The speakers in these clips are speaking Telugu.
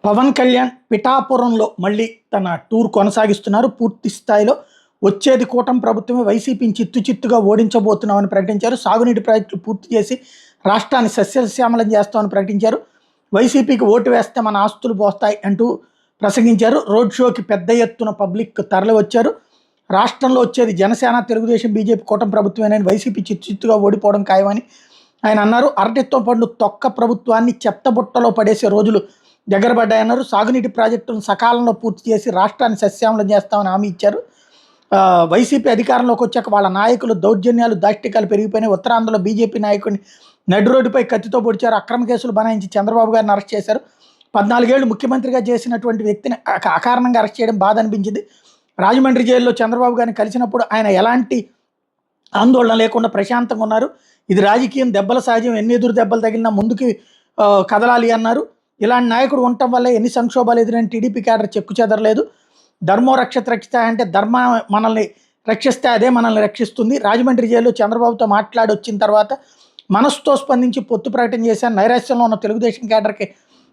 పవన్ కళ్యాణ్ పిఠాపురంలో మళ్ళీ తన టూర్ కొనసాగిస్తున్నారు. పూర్తి స్థాయిలో వచ్చేది కూటమి ప్రభుత్వమే, వైసీపీని చిత్తు చిత్తుగా ఓడించబోతున్నామని ప్రకటించారు. సాగునీటి ప్రాజెక్టులు పూర్తి చేసి రాష్ట్రాన్ని సస్యశ్యామలం చేస్తామని ప్రకటించారు. వైసీపీకి ఓటు వేస్తే మన ఆస్తులు పోస్తాయి అంటూ ప్రసంగించారు. రోడ్ షోకి పెద్ద ఎత్తున పబ్లిక్ తరలి వచ్చారు. రాష్ట్రంలో వచ్చేది జనసేన, తెలుగుదేశం, బీజేపీ కూటమి ప్రభుత్వమేనని, వైసీపీ చిత్తు చిత్తుగా ఓడిపోవడం ఖాయమని ఆయన అన్నారు. అరటితో పండు తొక్క ప్రభుత్వాన్ని చెత్తబుట్టలో పడేసే రోజులు దగ్గర పడ్డాయన్నారు. సాగునీటి ప్రాజెక్టులను సకాలంలో పూర్తి చేసి రాష్ట్రాన్ని సస్యామలం చేస్తామని హామీ ఇచ్చారు. వైసీపీ అధికారంలోకి వచ్చాక వాళ్ళ నాయకులు దౌర్జన్యాలు, దాష్టికాలు పెరిగిపోయినాయి. ఉత్తరాంధ్రలో బీజేపీ నాయకుడిని నడి రోడ్డుపై కత్తితో పొడిచారు. అక్రమ కేసులు బనాయించి చంద్రబాబు గారిని అరెస్ట్ చేశారు. 14 ఏళ్లు ముఖ్యమంత్రిగా చేసినటువంటి వ్యక్తిని అకారణంగా అరెస్ట్ చేయడం బాధ అనిపించింది. రాజమండ్రి జైల్లో చంద్రబాబు గారిని కలిసినప్పుడు ఆయన ఎలాంటి ఆందోళన లేకుండా ప్రశాంతంగా ఉన్నారు. ఇది రాజకీయం, దెబ్బల సహజం, ఎన్ని ఎదురు దెబ్బలు తగిలినా ముందుకి కదలాలి అన్నారు. ఇలాంటి నాయకుడు ఉండటం వల్ల ఎన్ని సంక్షోభాలు ఎదురైన టీడీపీ క్యాడర్ చెక్కు చెదరలేదు. ధర్మో రక్షత రక్షిత అంటే ధర్మ మనల్ని రక్షిస్తే అదే మనల్ని రక్షిస్తుంది. రాజమండ్రి జైల్లో చంద్రబాబుతో మాట్లాడి వచ్చిన తర్వాత మనసుతో స్పందించి పొత్తు ప్రకటన చేశాను. నైరాశ్యంలో ఉన్న తెలుగుదేశం క్యాడర్కి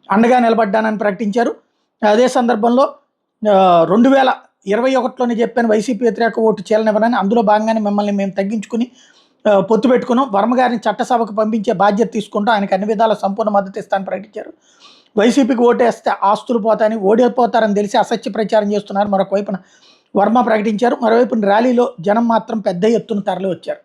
అండగా నిలబడ్డానని ప్రకటించారు. అదే సందర్భంలో 2021లోనే చెప్పాను వైసీపీ వ్యతిరేక ఓటు చేయాలనివ్వనని. అందులో భాగంగానే మిమ్మల్ని మేము తగ్గించుకుని పొత్తు పెట్టుకున్నాం. వర్మ గారిని చట్టసభకు పంపించే బాధ్యత తీసుకుంటూ ఆయనకు అన్ని విధాల సంపూర్ణ మద్దతు ఇస్తానని ప్రకటించారు. వైసీపీకి ఓటేస్తే ఆస్తులు పోతాయని, ఓడిపోతారని తెలిసి అసత్య ప్రచారం చేస్తున్నారు. మరొక వైపున వర్మ ప్రకటించారు. మరోవైపున ర్యాలీలో జనం మాత్రం పెద్ద ఎత్తున తరలి వచ్చారు.